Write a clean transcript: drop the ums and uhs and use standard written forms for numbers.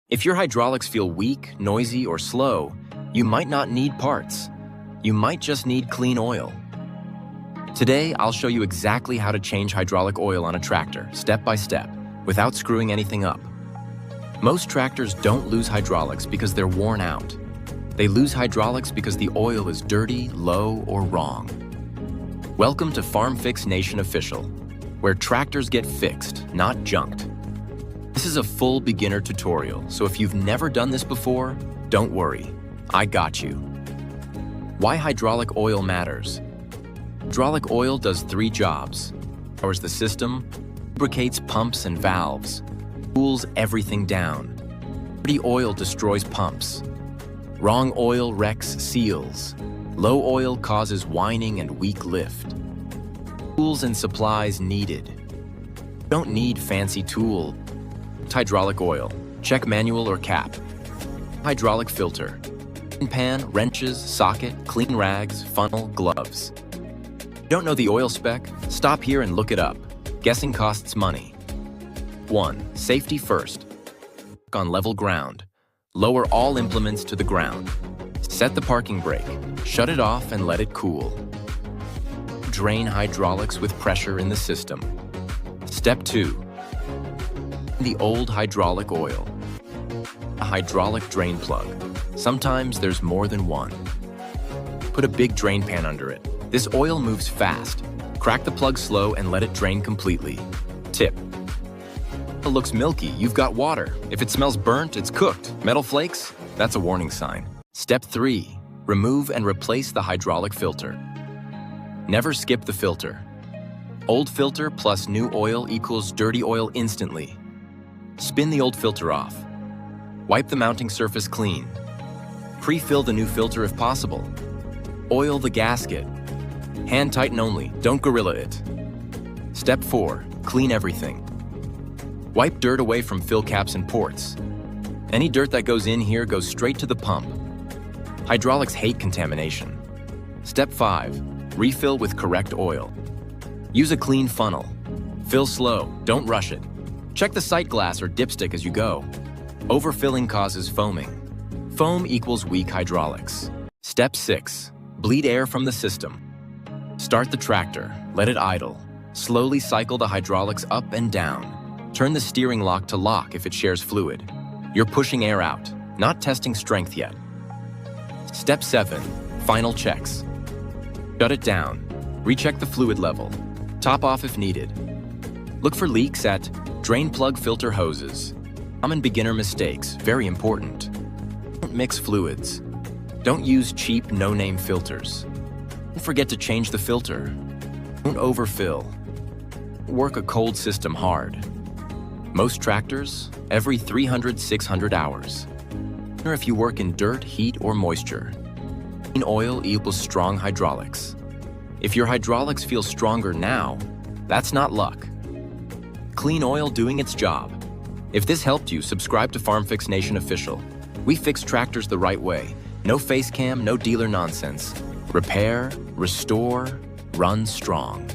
If your hydraulics feel weak, noisy, or slow, you might not need parts. You might just need clean oil. Today, I'll show you exactly how to change hydraulic oil on a tractor, step by step, without screwing anything up. Most tractors don't lose hydraulics because they're worn out. They lose hydraulics because the oil is dirty, low, or wrong. Welcome to FarmFix Nation Official, where tractors get fixed, not junked. This is a full beginner tutorial, so if you've never done this before, don't worry, I got you. Why hydraulic oil matters. Hydraulic oil does 3 jobs. Powers the system, lubricates pumps and valves, cools everything down. Dirty oil destroys pumps. Wrong oil wrecks seals. Low oil causes whining and weak lift. Tools and supplies needed. Don't need fancy tool. Hydraulic oil. Check manual or cap. Hydraulic filter. Pan, wrenches, socket, clean rags, funnel, gloves. Don't know the oil spec? Stop here and look it up. Guessing costs money. 1. Safety first. On level ground. Lower all implements to the ground. Set the parking brake. Shut it off and let it cool. Drain hydraulics with pressure in the system. Step 2. The old hydraulic oil. A hydraulic drain plug. Sometimes there's more than one. Put a big drain pan under it. This oil moves fast. Crack the plug slow and let it drain completely. Tip. If it looks milky, you've got water. If it smells burnt, it's cooked. Metal flakes? That's a warning sign. Step 3. Remove and replace the hydraulic filter. Never skip the filter. Old filter plus new oil equals dirty oil instantly. Spin the old filter off. Wipe the mounting surface clean. Pre-fill the new filter if possible. Oil the gasket. Hand tighten only, don't gorilla it. Step 4. Clean everything. Wipe dirt away from fill caps and ports. Any dirt that goes in here goes straight to the pump. Hydraulics hate contamination. Step 5. Refill with correct oil. Use a clean funnel. Fill slow, don't rush it. Check the sight glass or dipstick as you go. Overfilling causes foaming. Foam equals weak hydraulics. Step 6. Bleed air from the system. Start the tractor, let it idle. Slowly cycle the hydraulics up and down. Turn the steering lock to lock if it shares fluid. You're pushing air out, not testing strength yet. Step 7. Final checks. Shut it down. Recheck the fluid level. Top off if needed. Look for leaks at drain plug filter hoses. Common beginner mistakes, very important. Don't mix fluids. Don't use cheap, no-name filters. Don't forget to change the filter. Don't overfill. Work a cold system hard. Most tractors, every 300-600 hours. Or if you work in dirt, heat, or moisture. Clean oil equals strong hydraulics. If your hydraulics feel stronger now, that's not luck. Clean oil doing its job. If this helped you, subscribe to FarmFix Nation Official. We fix tractors the right way. No face cam, no dealer nonsense. Repair, restore, run strong.